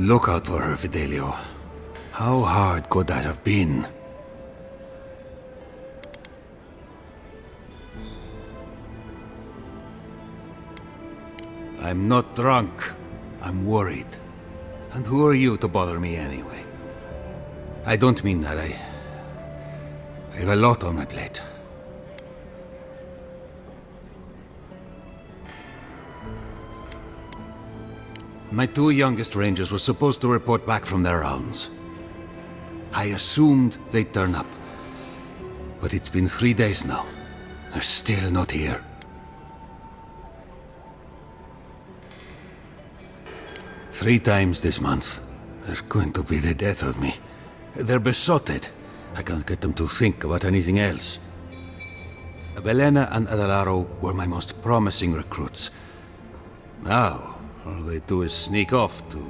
Look out for her, Fidelio. How hard could that have been? I'm not drunk. I'm worried. And who are you to bother me anyway? I don't mean that. I have a lot on my plate. My two youngest rangers were supposed to report back from their rounds. I assumed they'd turn up. But it's been 3 days now. They're still not here. Three times this month. They're going to be the death of me. They're besotted. I can't get them to think about anything else. Belena and Adelaro were my most promising recruits. Now, all they do is sneak off to,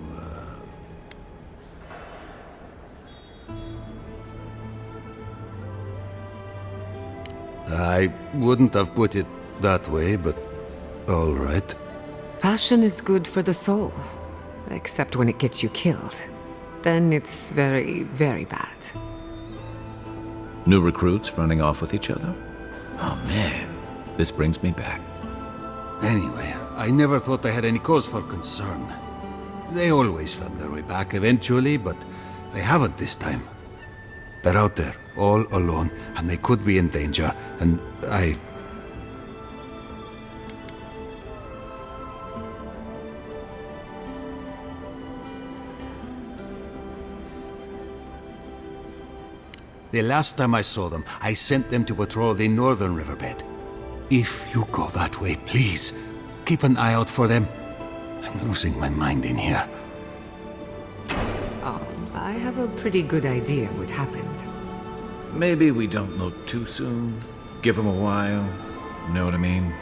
I wouldn't have put it that way, but all right. Passion is good for the soul. Except when it gets you killed. Then it's very, very bad. New recruits running off with each other? Oh man, this brings me back. Anyway, I never thought I had any cause for concern. They always found their way back eventually, but they haven't this time. They're out there, all alone, and they could be in danger, and The last time I saw them, I sent them to patrol the northern riverbed. If you go that way, please, keep an eye out for them. I'm losing my mind in here. Oh, I have a pretty good idea what happened. Maybe we don't look too soon. Give them a while. Know what I mean?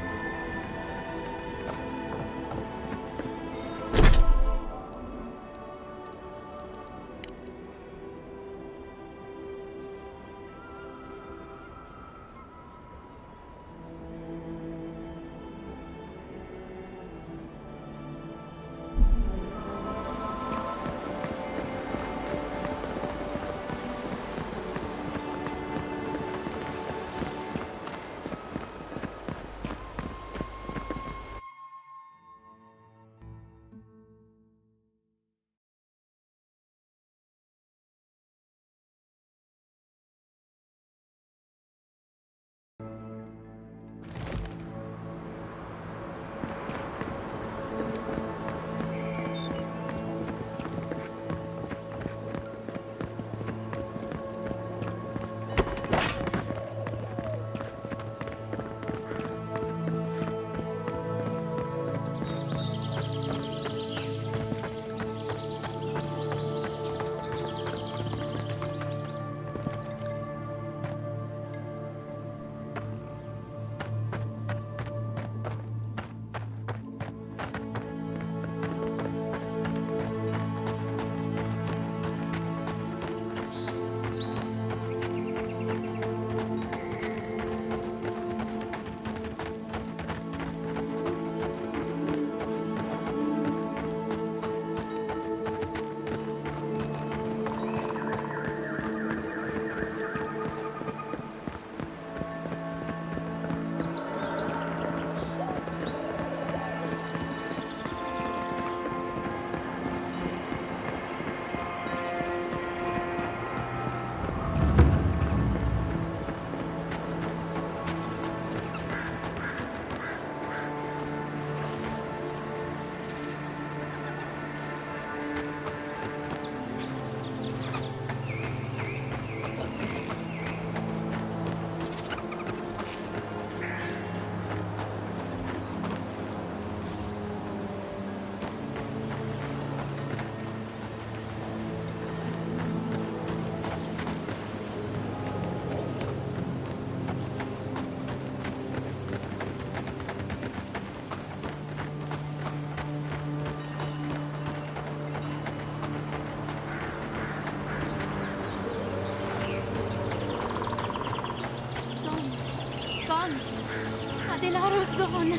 Adelaro's gone.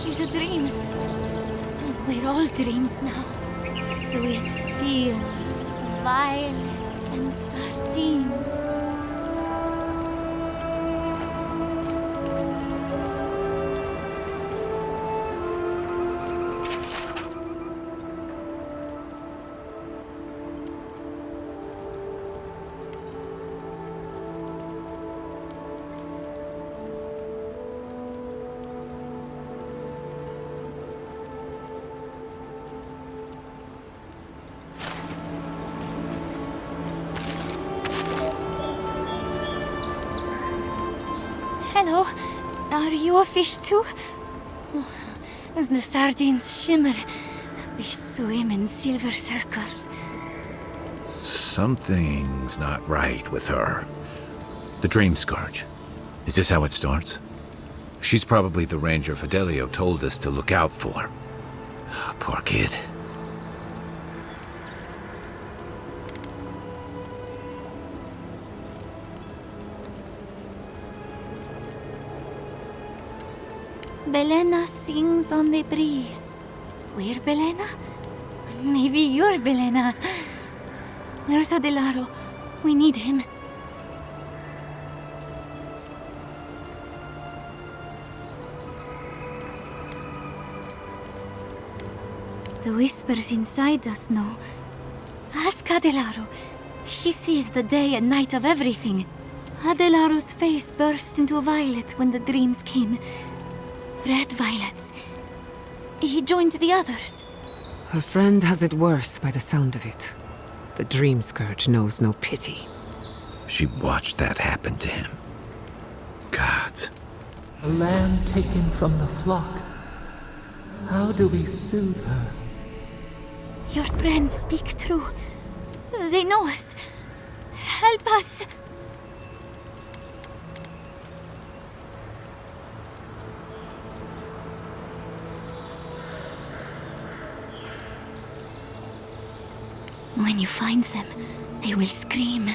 It's a dream. We're all dreams now. sweet fields, violets and sardines. Hello, are you a fish too? Oh, the sardines shimmer. They swim in silver circles. Something's not right with her. The dream scourge. Is this how it starts? She's probably the ranger Fidelio told us to look out for. Poor kid. Belena sings on the breeze. We're Belena? Maybe you're Belena. Where's Adelaro? We need him. The whispers inside us know. Ask Adelaro. He sees the day and night of everything. Adelaro's face burst into violet when the dreams came. Red violets. He joined the others. Her friend has it worse by the sound of it. The dream scourge knows no pity. She watched that happen to him. God. A lamb taken from the flock. How do we soothe her? Your friends speak true. They know us. Help us. When you find them, they will scream.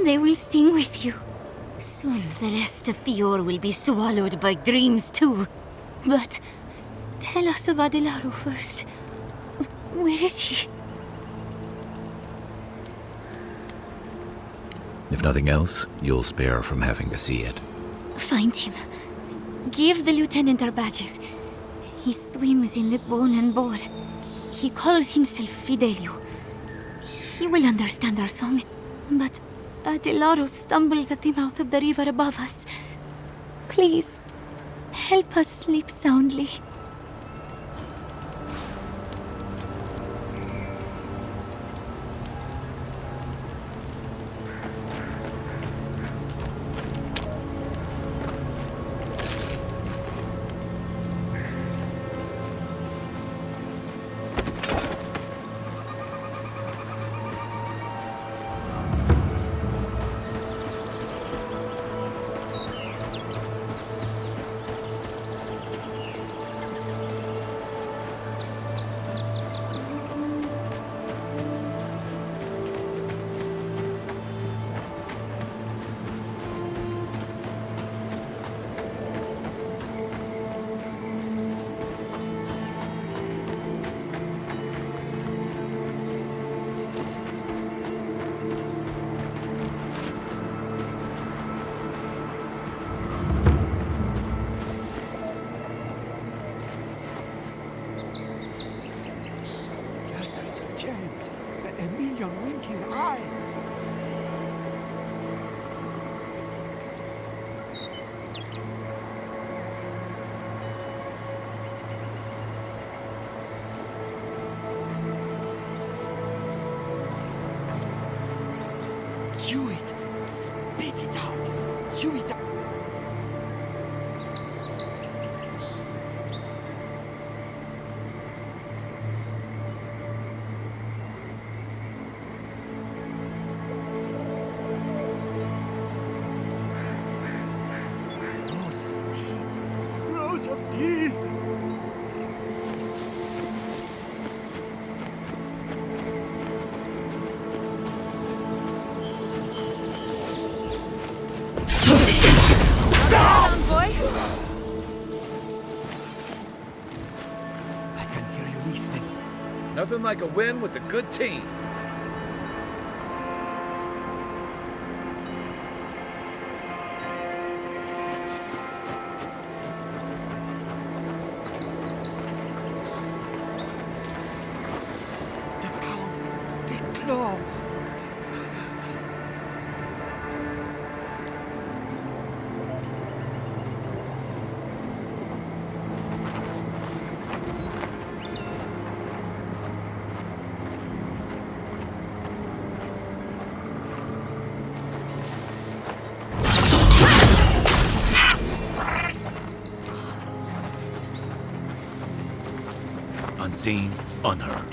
They will sing with you. Soon the rest of Fior will be swallowed by dreams too. But tell us of Adelaro first. Where is he? If nothing else, you'll spare her from having to see it. Find him. Give the lieutenant our badges. He swims in the bone and boar. He calls himself Fidelio. He will understand our song. But Adelaro stumbles at the mouth of the river above us. Please, help us sleep soundly. Chew it! Spit it out! Chew it out! Rows of teeth! Rows of teeth! Nothing like a win with a good team. The power, the claw. Unseen, unheard.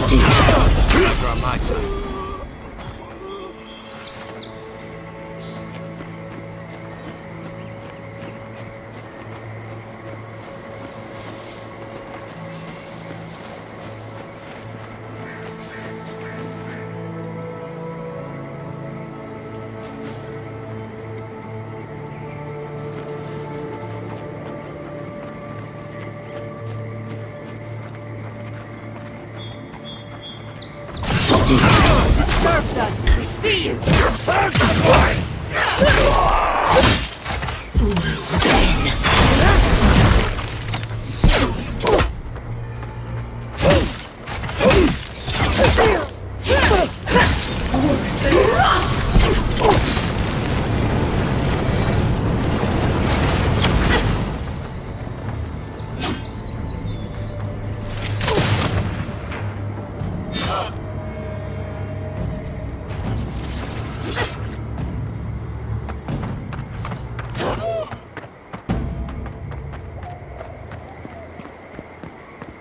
Pressure on my side. Serves us! We see you!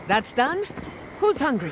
That's done? Who's hungry?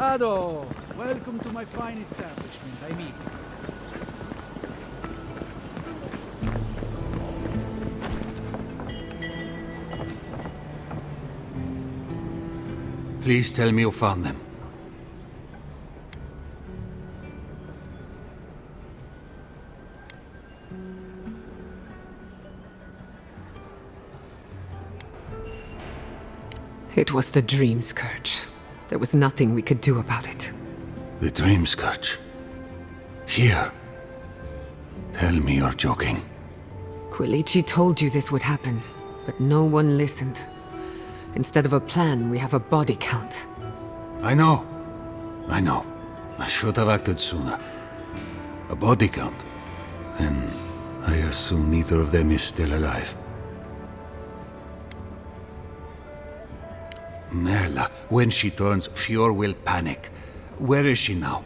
Ado, welcome to my fine establishment. I'm Igor. Please tell me you found them. It was the Dream Scourge. There was nothing we could do about it. The Dream Scourge. Here. Tell me you're joking. Quilici told you this would happen, but no one listened. Instead of a plan, we have a body count. I know. I should have acted sooner. A body count. Then I assume neither of them is still alive. Merla, when she turns, Fior will panic. Where is she now?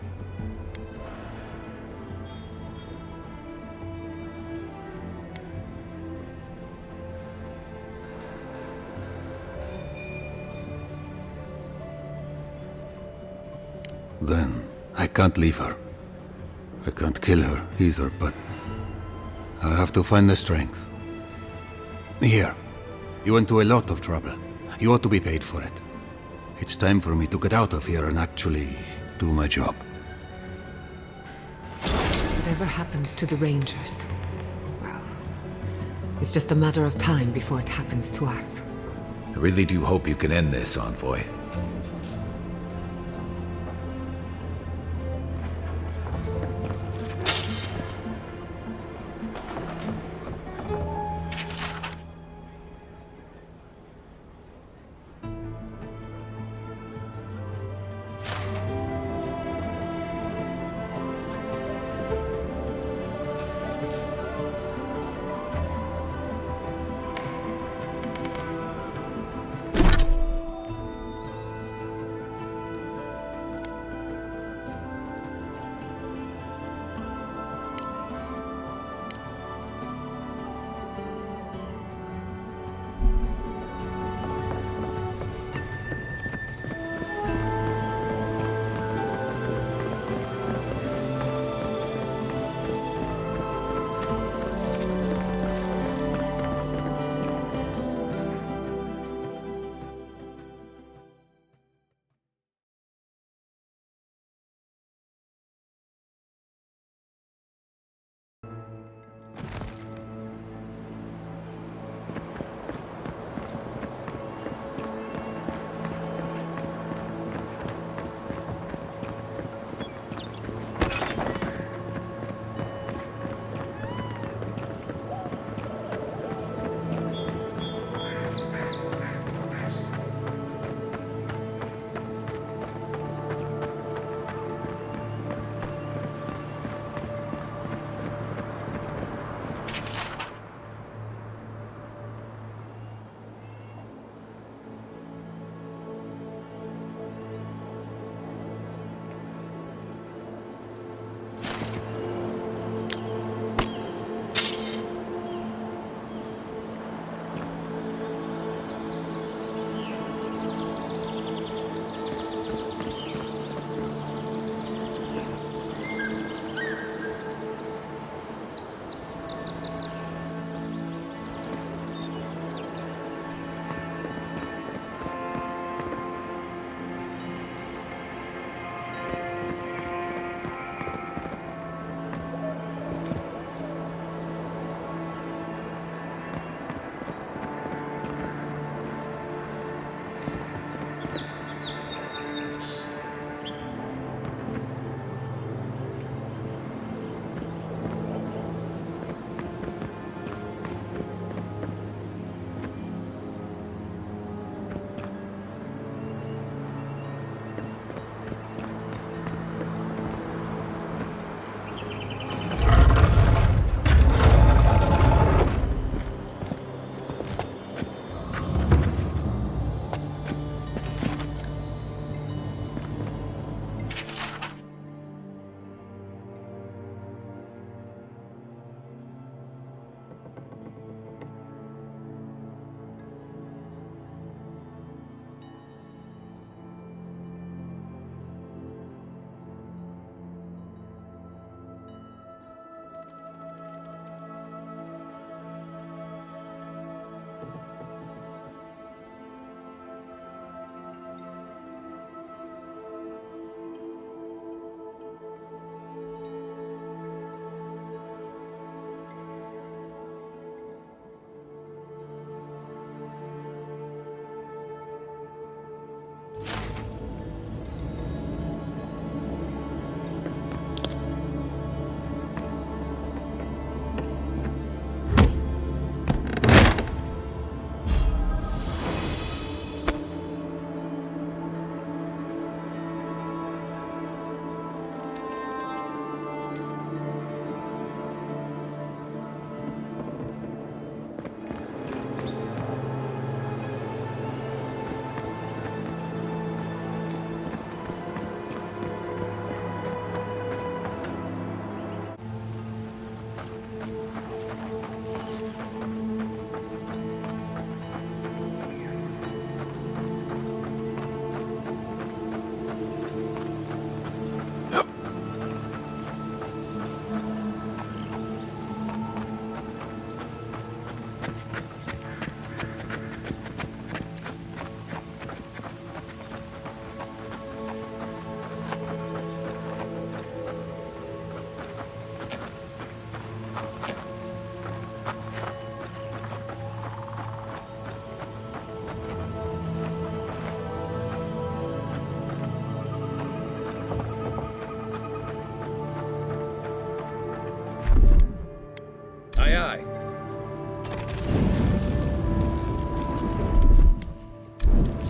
Then I can't leave her. I can't kill her either, but I'll have to find the strength. Here, you went to a lot of trouble. You ought to be paid for it. It's time for me to get out of here and actually do my job. Whatever happens to the Rangers, well, it's just a matter of time before it happens to us. I really do hope you can end this, Envoy.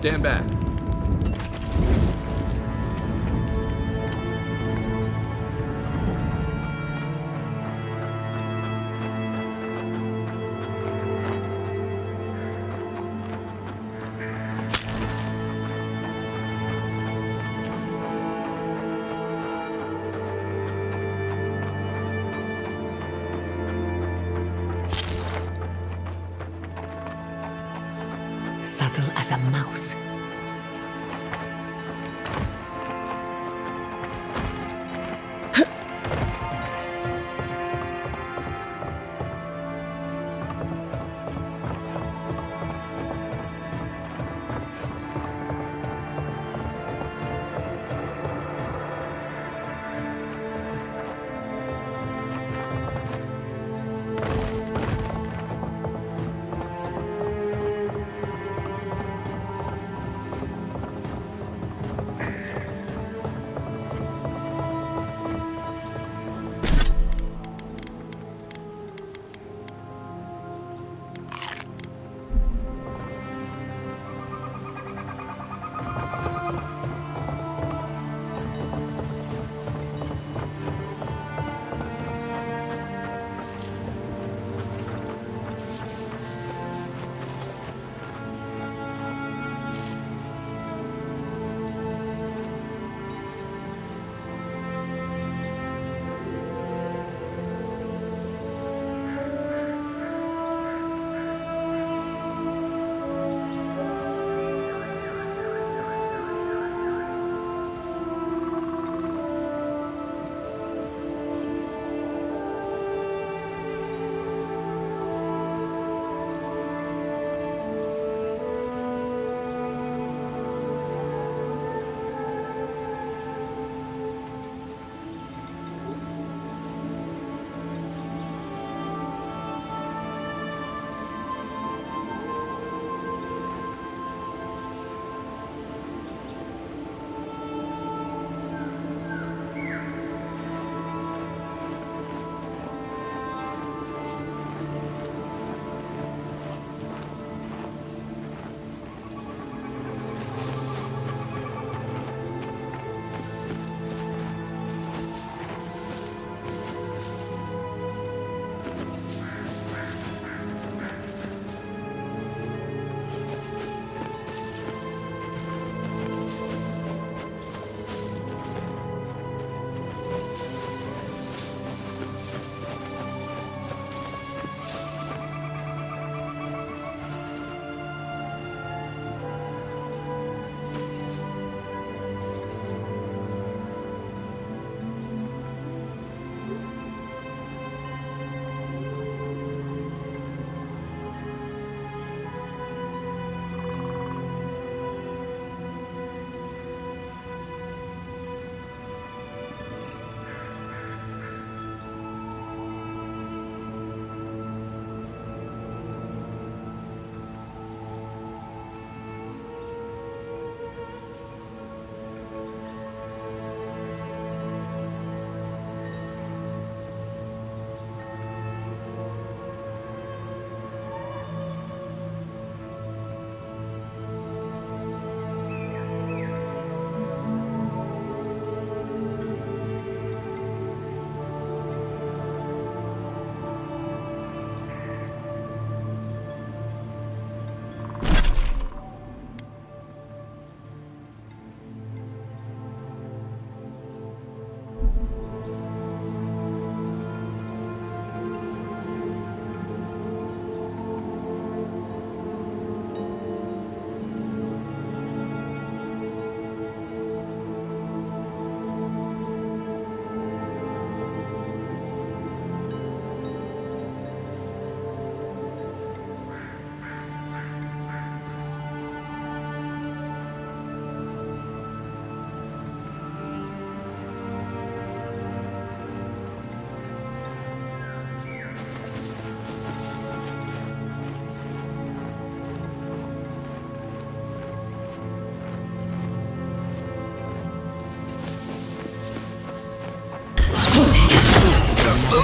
Stand back. Subtle as a mouse.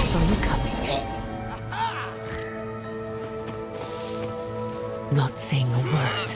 Saw you coming. Not saying a word.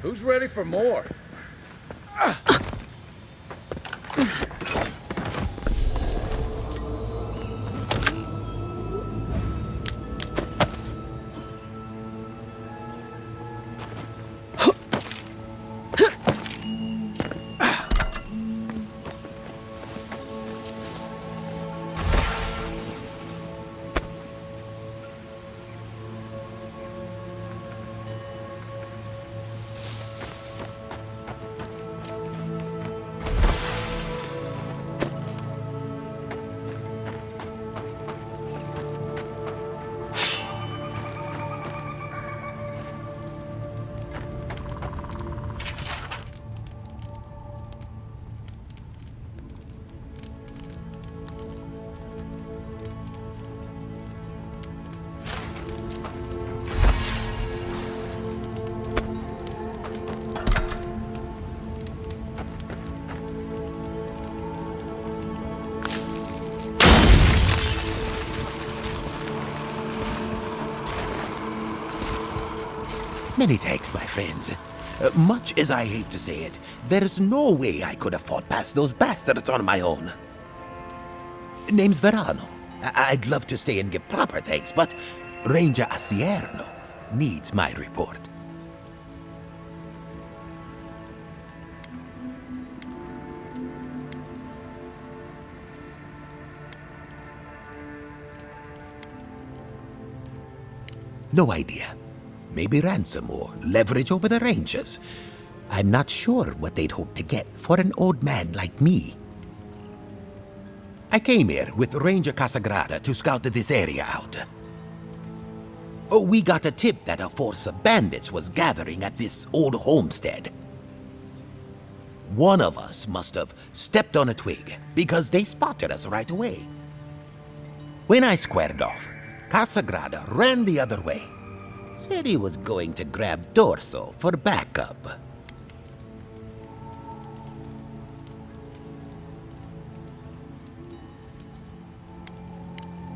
Who's ready for more? Many thanks, my friends. Much as I hate to say it, there's no way I could have fought past those bastards on my own. Name's Verano. I'd love to stay and give proper thanks, but Ranger Asierno needs my report. No idea. Maybe ransom or leverage over the Rangers. I'm not sure what they'd hope to get for an old man like me. I came here with Ranger Casagrada to scout this area out. We got a tip that a force of bandits was gathering at this old homestead. One of us must have stepped on a twig because they spotted us right away. When I squared off, Casagrada ran the other way. Said he was going to grab Dorso for backup.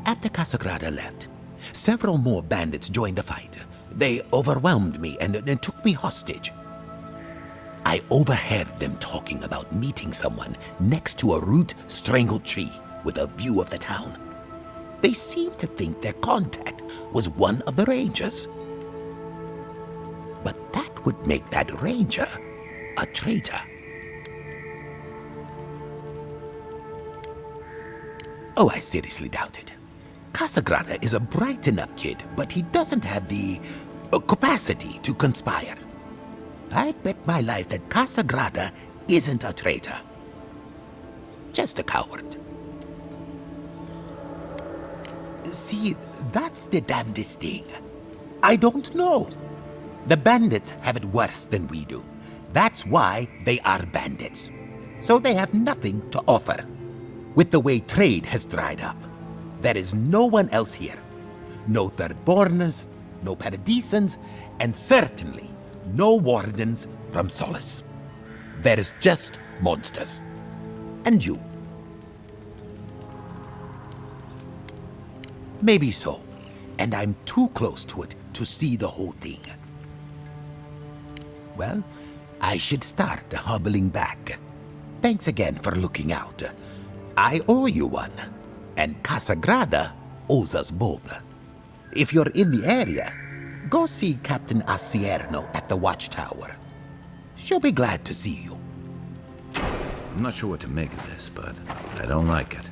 After Casagrada left, several more bandits joined the fight. They overwhelmed me and took me hostage. I overheard them talking about meeting someone next to a root-strangled tree with a view of the town. They seemed to think their contact was one of the rangers. But that would make that ranger a traitor. Oh, I seriously doubt it. Casagrada is a bright enough kid, but he doesn't have the capacity to conspire. I'd bet my life that Casagrada isn't a traitor. Just a coward. See, that's the damnedest thing. I don't know. The bandits have it worse than we do. That's why they are bandits. So they have nothing to offer. With the way trade has dried up, there is no one else here. No Thirdborners, no Paradisans, and certainly no wardens from Solace. There is just monsters. And you. Maybe so, and I'm too close to it to see the whole thing. Well, I should start hobbling back. Thanks again for looking out. I owe you one, and Casagrada owes us both. If you're in the area, go see Captain Asierno at the watchtower. She'll be glad to see you. I'm not sure what to make of this, but I don't like it.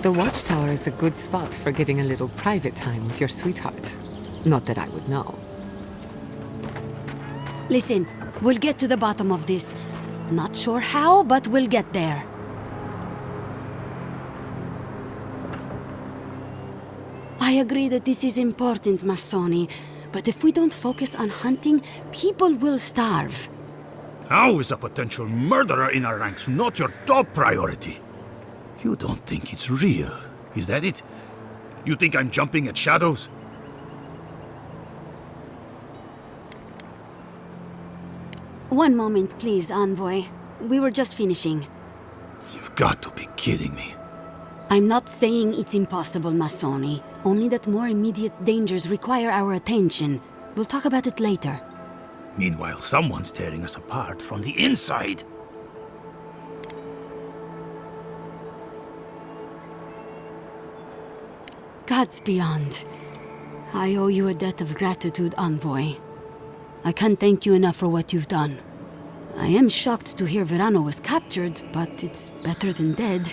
The watchtower is a good spot for getting a little private time with your sweetheart. Not that I would know. Listen, we'll get to the bottom of this. Not sure how, but we'll get there. I agree that this is important, Massoni, But if we don't focus on hunting, people will starve. How is a potential murderer in our ranks not your top priority? You don't think it's real, is that it? You think I'm jumping at shadows? One moment, please, Envoy. We were just finishing. You've got to be kidding me. I'm not saying it's impossible, Masoni. Only that more immediate dangers require our attention. We'll talk about it later. Meanwhile, someone's tearing us apart from the inside. Gods beyond. I owe you a debt of gratitude, Envoy. I can't thank you enough for what you've done. I am shocked to hear Verano was captured, but it's better than dead.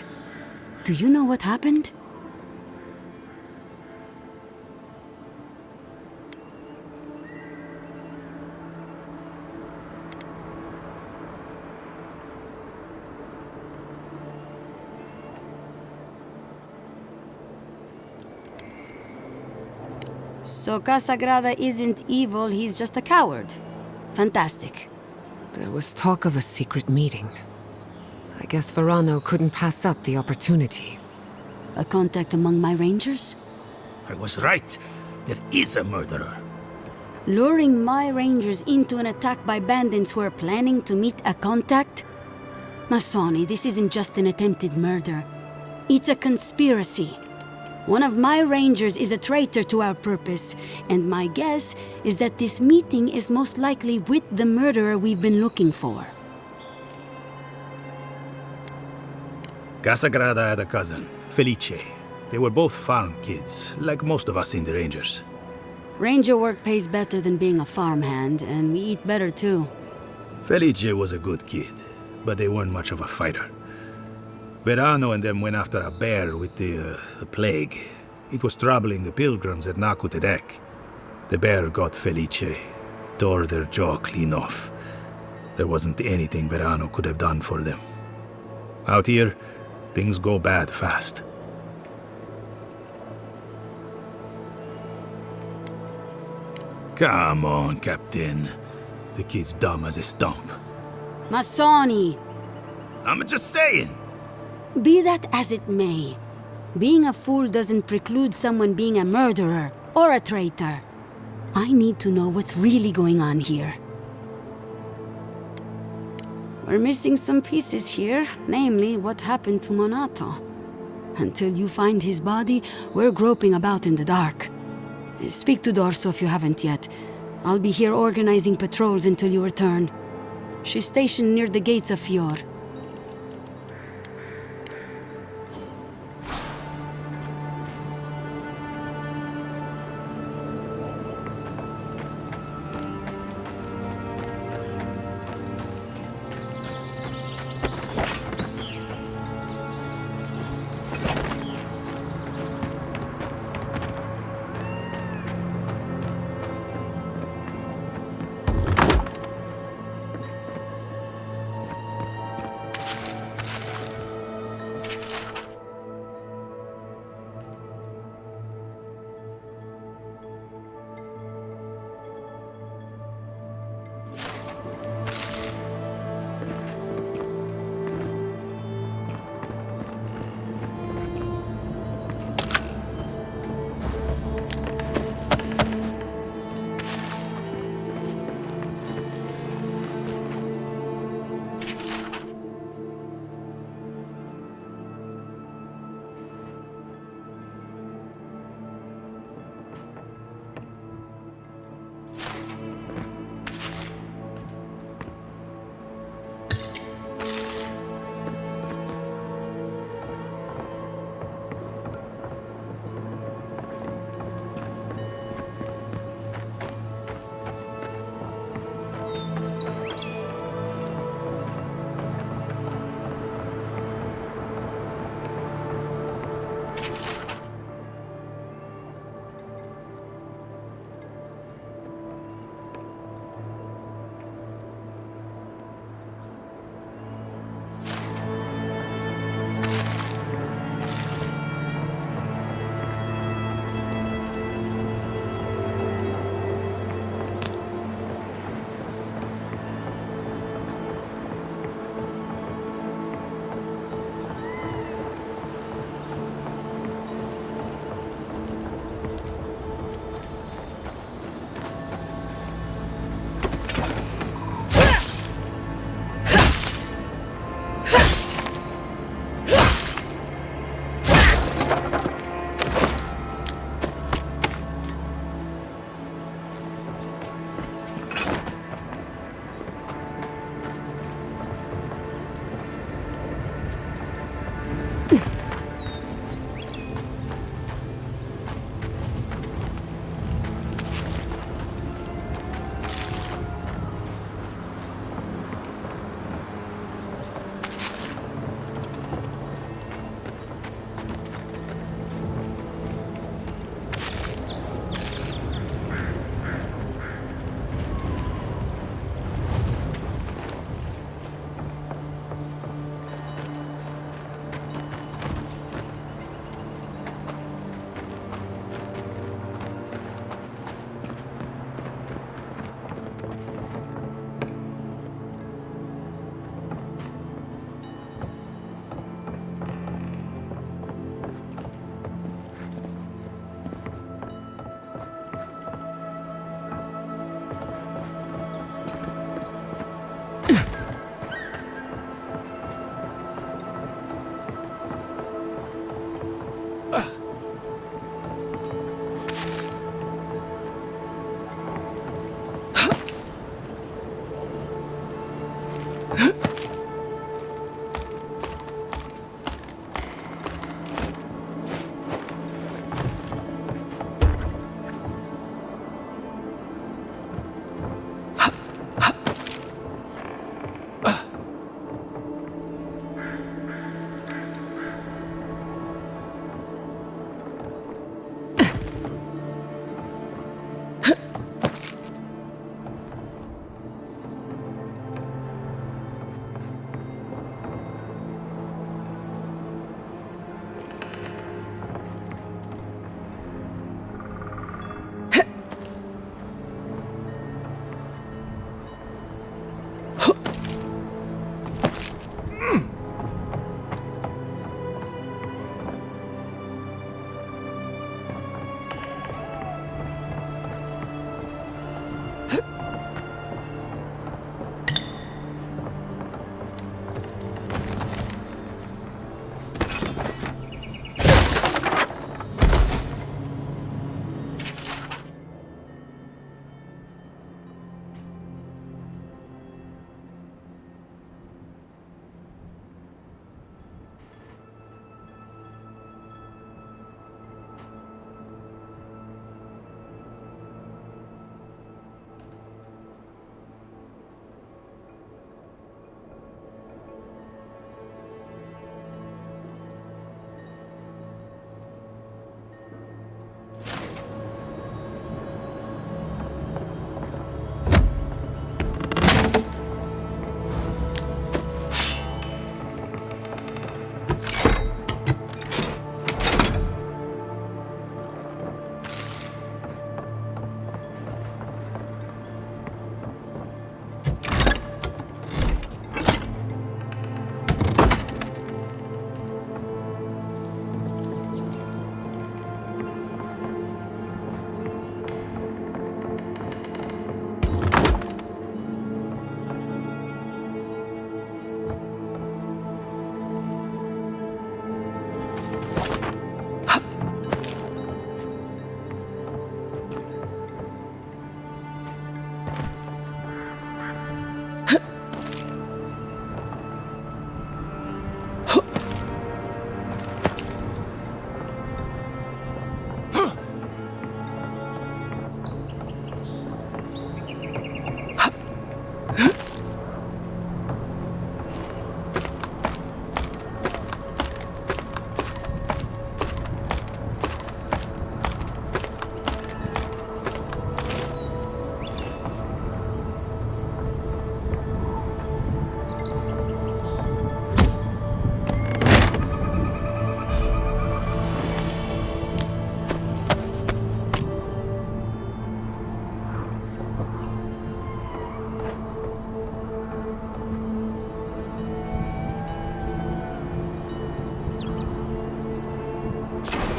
Do you know what happened? So Casagrada isn't evil, he's just a coward. Fantastic. There was talk of a secret meeting. I guess Verano couldn't pass up the opportunity. A contact among my rangers? I was right. There is a murderer. Luring my rangers into an attack by bandits who are planning to meet a contact? Masoni, this isn't just an attempted murder. It's a conspiracy. One of my rangers is a traitor to our purpose, and my guess is that this meeting is most likely with the murderer we've been looking for. Casagrada had a cousin, Felice. They were both farm kids, like most of us in the Rangers. Ranger work pays better than being a farmhand, and we eat better too. Felice was a good kid, but they weren't much of a fighter. Verano and them went after a bear with the plague. It was troubling the pilgrims at Nakutedek. The bear got Felice, tore their jaw clean off. There wasn't anything Verano could have done for them. Out here, things go bad fast. Come on, Captain. The kid's dumb as a stump. Masoni! I'm just saying. Be that as it may, being a fool doesn't preclude someone being a murderer or a traitor. I need to know what's really going on here. We're missing some pieces here, namely what happened to Monato. Until you find his body, we're groping about in the dark. Speak to Dorso if you haven't yet. I'll be here organizing patrols until you return. She's stationed near the gates of Fior.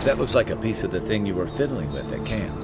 That looks like a piece of the thing you were fiddling with at camp.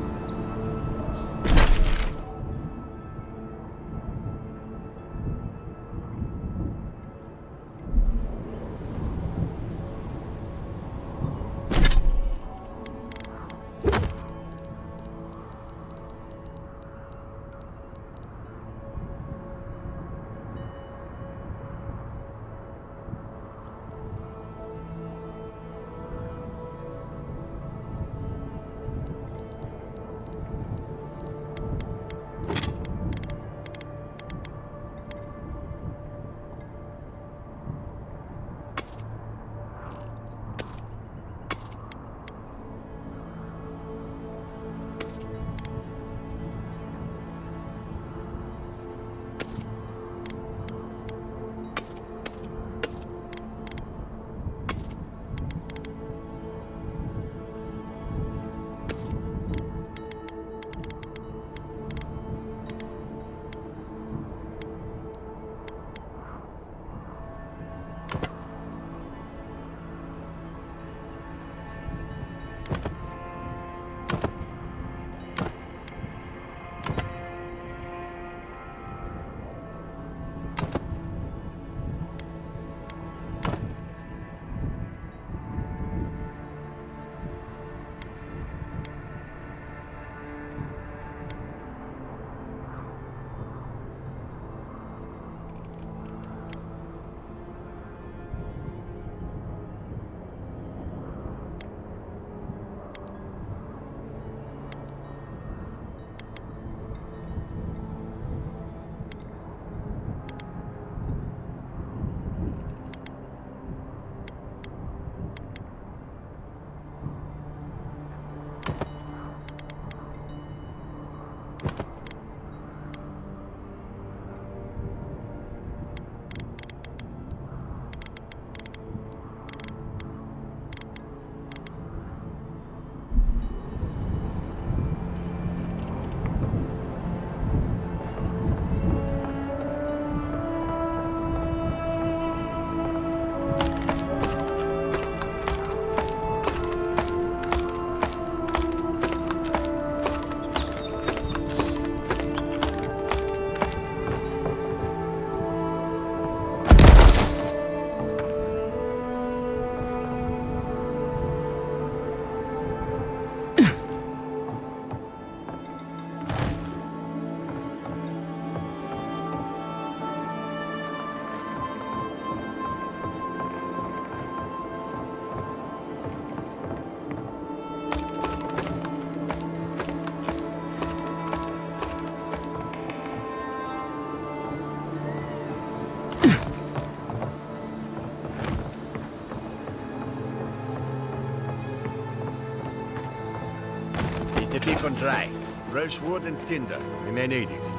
on dry. Fresh wood and tinder. We may need it.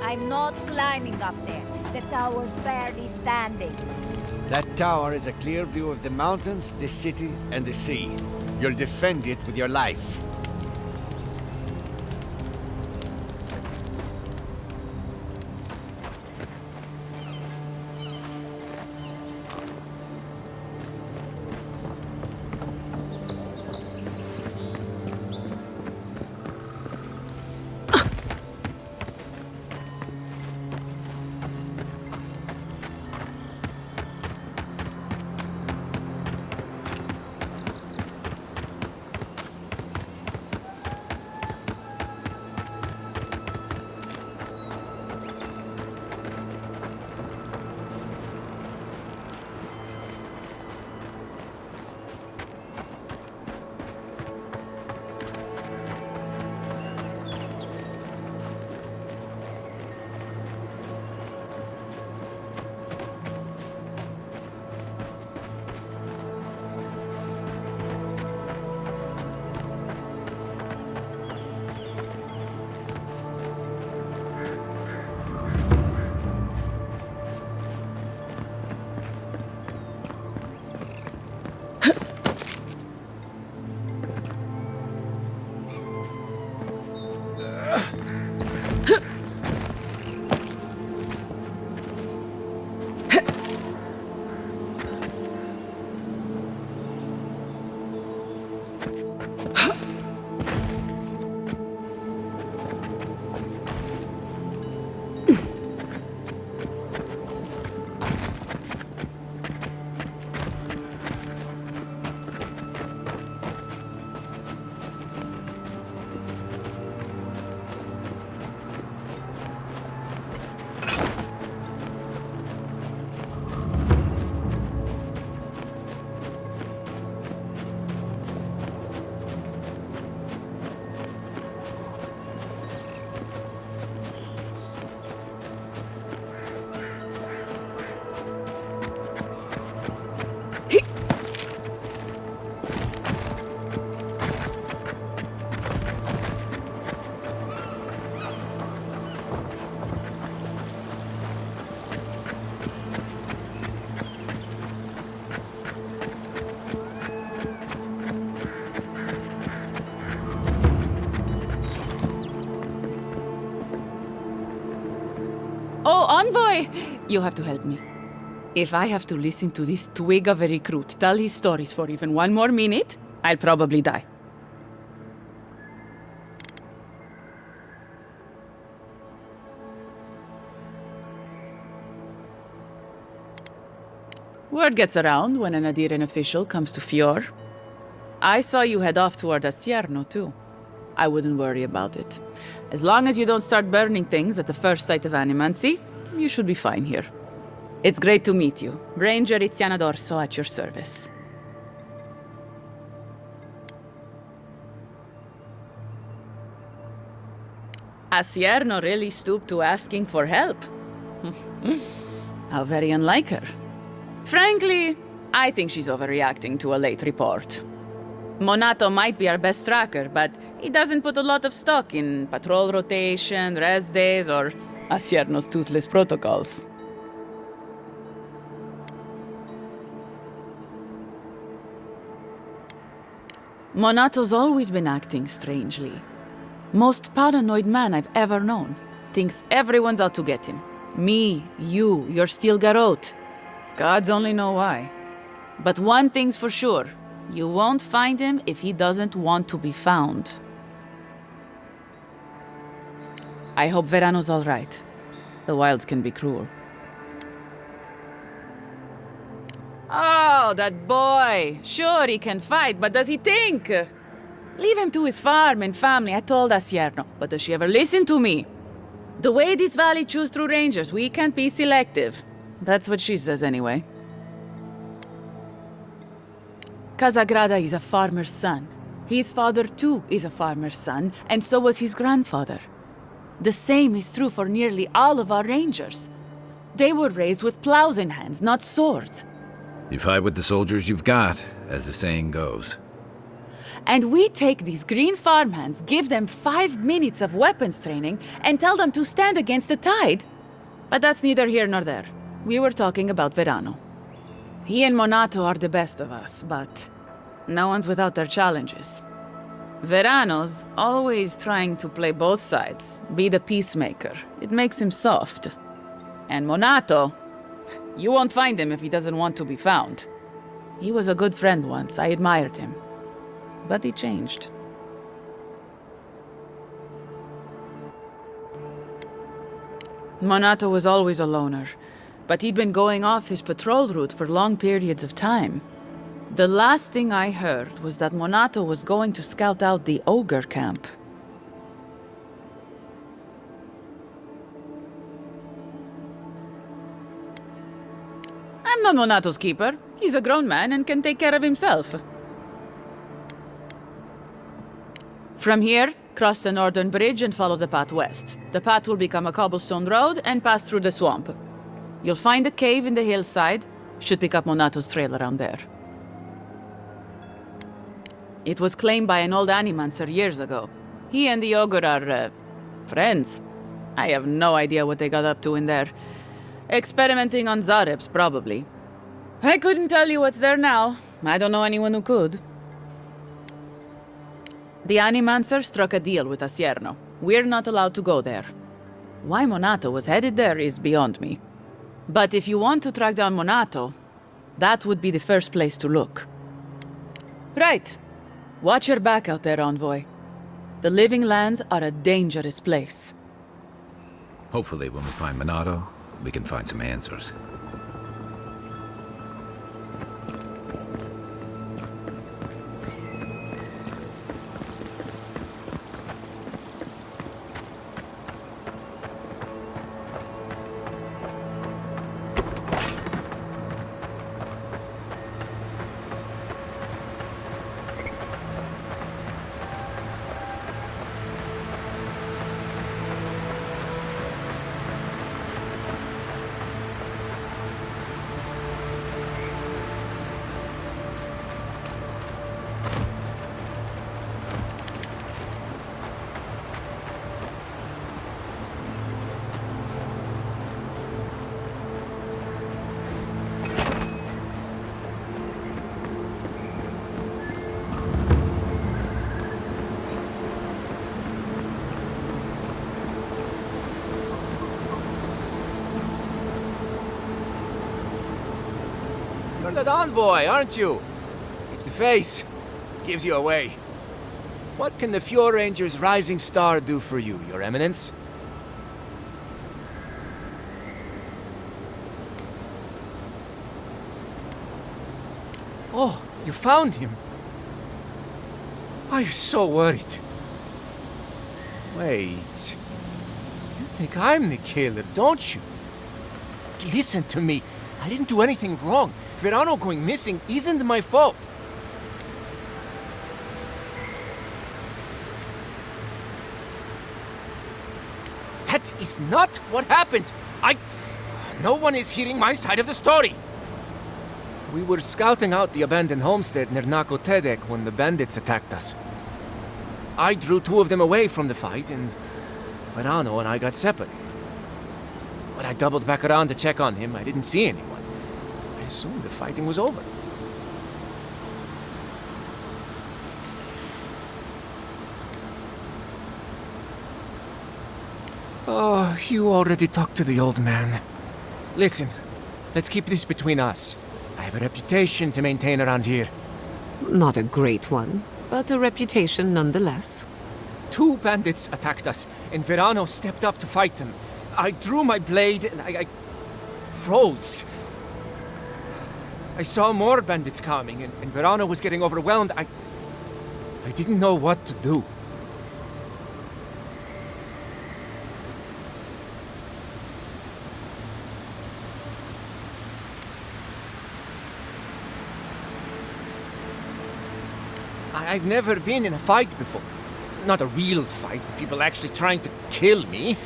I'm not climbing up there. The tower's barely standing. That tower is a clear view of the mountains, the city, and the sea. You'll defend it with your life. Oh, Envoy! You have to help me. If I have to listen to this twig of a recruit tell his stories for even one more minute, I'll probably die. Word gets around when an Adiran official comes to Fior. I saw you head off toward Asierno, too. I wouldn't worry about it. As long as you don't start burning things at the first sight of animancy, you should be fine here. It's great to meet you. Ranger Iziana Dorso at your service. Asierno really stooped to asking for help. How very unlike her. Frankly, I think she's overreacting to a late report. Monato might be our best tracker, but he doesn't put a lot of stock in patrol rotation, rest days, or Asierno's toothless protocols. Monato's always been acting strangely. Most paranoid man I've ever known. Thinks everyone's out to get him. Me, you, your steel garrote. Gods only know why. But one thing's for sure. You won't find him if he doesn't want to be found. I hope Verano's all right. The wilds can be cruel. Oh, that boy! Sure, he can fight, but does he think? Leave him to his farm and family, I told Asierno. But does she ever listen to me? The way this valley chews through rangers, we can't be selective. That's what she says anyway. Casagrada is a farmer's son. His father, too, is a farmer's son, and so was his grandfather. The same is true for nearly all of our rangers. They were raised with plows in hands, not swords. You fight with the soldiers you've got, as the saying goes. And we take these green farmhands, give them 5 minutes of weapons training, and tell them to stand against the tide? But that's neither here nor there. We were talking about Verano. He and Monato are the best of us, but no one's without their challenges. Verano's always trying to play both sides, be the peacemaker. It makes him soft. And Monato, you won't find him if he doesn't want to be found. He was a good friend once, I admired him. But he changed. Monato was always a loner, but he'd been going off his patrol route for long periods of time. The last thing I heard was that Monato was going to scout out the ogre camp. I'm not Monato's keeper. He's a grown man and can take care of himself. From here, cross the northern bridge and follow the path west. The path will become a cobblestone road and pass through the swamp. You'll find a cave in the hillside. Should pick up Monato's trail around there. It was claimed by an old animancer years ago. He and the ogre are, friends. I have no idea what they got up to in there. Experimenting on Zarebs, probably. I couldn't tell you what's there now. I don't know anyone who could. The animancer struck a deal with Asierno. We're not allowed to go there. Why Monato was headed there is beyond me. But if you want to track down Monato, that would be the first place to look. Right. Watch your back out there, envoy. The Living Lands are a dangerous place. Hopefully when we find Monato, we can find some answers. You're that envoy, aren't you? It's the face. Gives you away. What can the Fjord Ranger's Rising Star do for you, Your Eminence? Oh, you found him. I was so worried. Wait. You think I'm the killer, don't you? Listen to me. I didn't do anything wrong. Verano going missing isn't my fault. That is not what happened. No one is hearing my side of the story. We were scouting out the abandoned homestead near Nakotedek when the bandits attacked us. I drew 2 of them away from the fight, and Verano and I got separated. When I doubled back around to check on him, I didn't see anyone. I assumed the fighting was over. Oh, you already talked to the old man. Listen, let's keep this between us. I have a reputation to maintain around here. Not a great one, but a reputation nonetheless. 2 bandits attacked us, and Verano stepped up to fight them. I drew my blade, and I froze. I saw more bandits coming, and Verano was getting overwhelmed. I didn't know what to do. I've never been in a fight before. Not a real fight with people actually trying to kill me.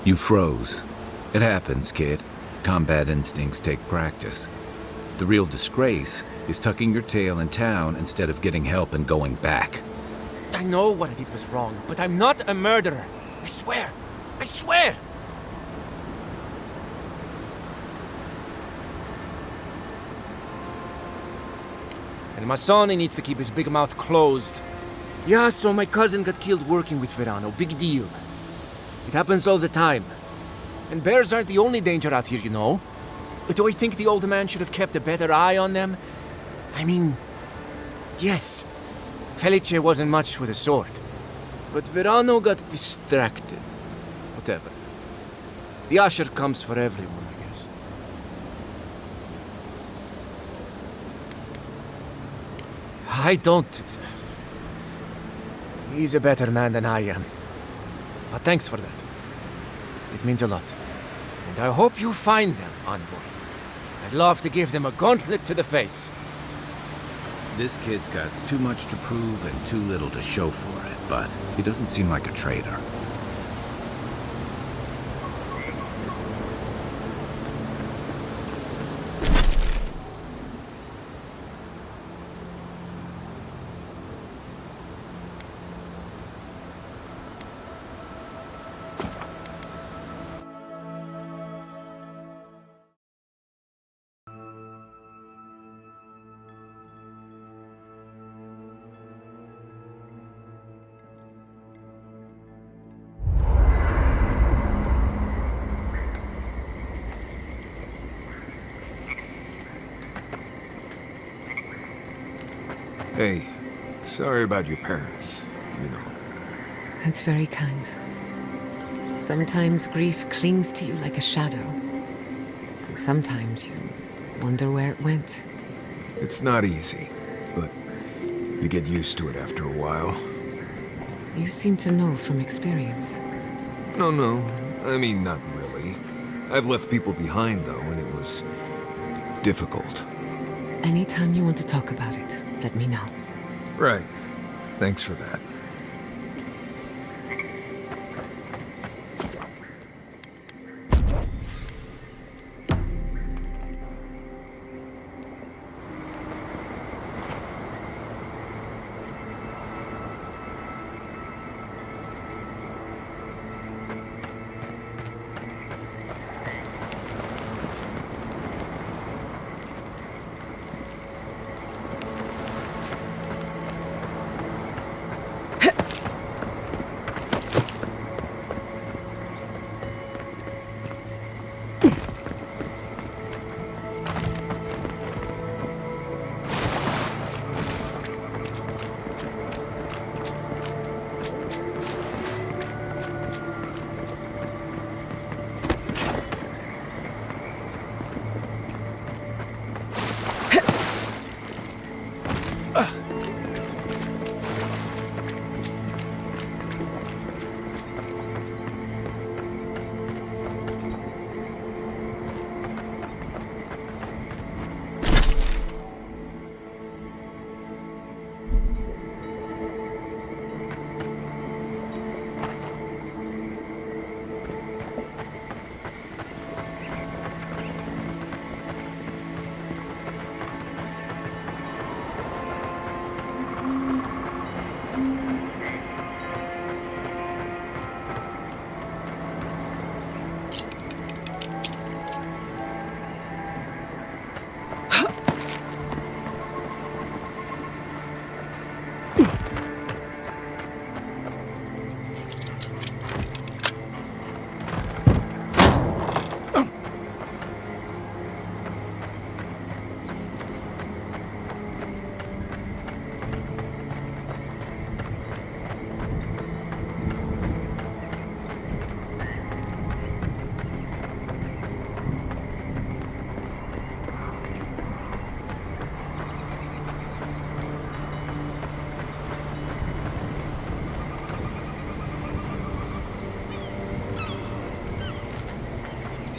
You froze. It happens, kid. Combat instincts take practice. The real disgrace is tucking your tail in town instead of getting help and going back. I know what I did was wrong, but I'm not a murderer. I swear. I swear! And Masoni needs to keep his big mouth closed. Yeah, so my cousin got killed working with Verano. Big deal. It happens all the time. And bears aren't the only danger out here, you know. But do I think the old man should have kept a better eye on them? I mean, yes. Felice wasn't much with a sword. But Verano got distracted. Whatever. The usher comes for everyone, I guess. I don't... He's a better man than I am. But thanks for that. It means a lot. And I hope you find them, Envoy. I'd love to give them a gauntlet to the face. This kid's got too much to prove and too little to show for it, but he doesn't seem like a traitor. Hey, sorry about your parents, you know. That's very kind. Sometimes grief clings to you like a shadow. And sometimes you wonder where it went. It's not easy, but you get used to it after a while. You seem to know from experience. No, I mean, not really. I've left people behind, though, and it was difficult. Anytime you want to talk about it, let me know. Right. Thanks for that.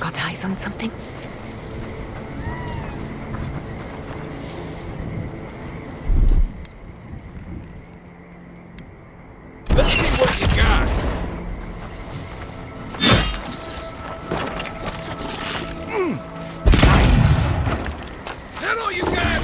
Got eyes on something? Let's see what you got. Is that all you got?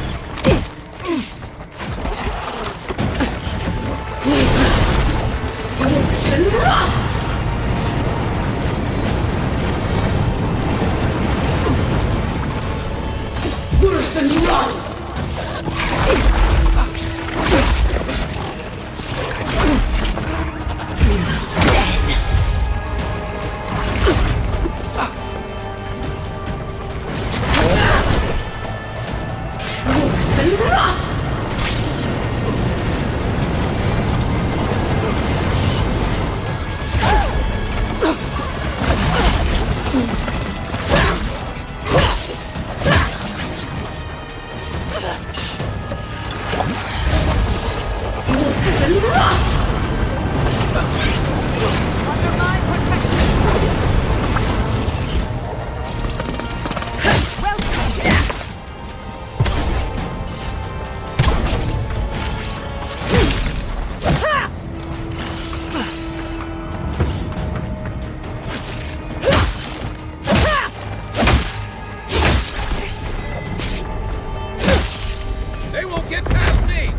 They won't get past me!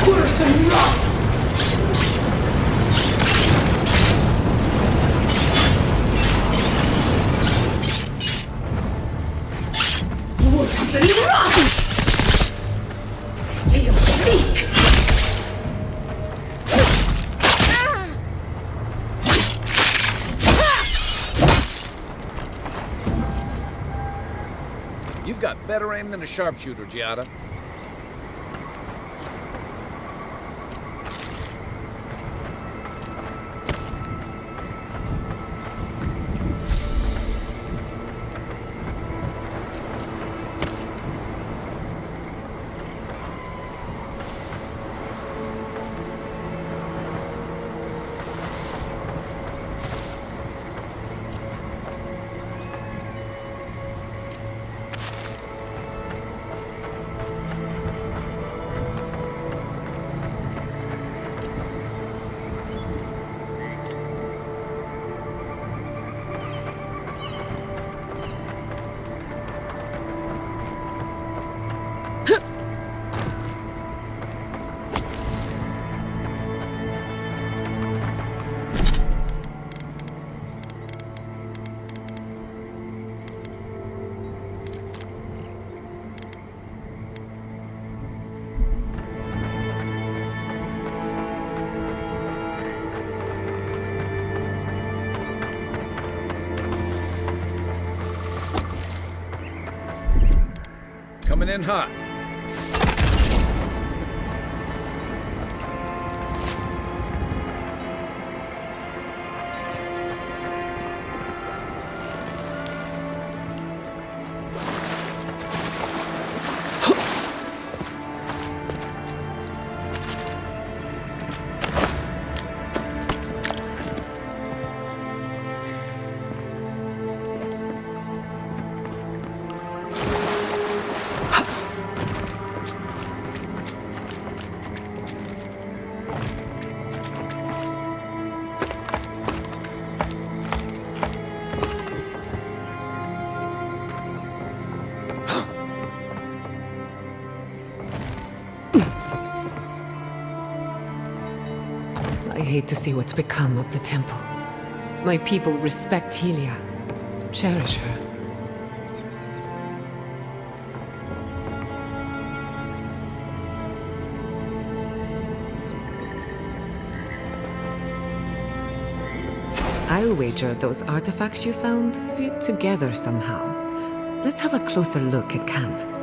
Worse than rough! Worse than rough! They'll seek! You've got better aim than a sharpshooter, Giada. Coming in hot. I hate to see what's become of the temple. My people respect Helia, cherish her. I'll wager those artifacts you found fit together somehow. Let's have a closer look at camp.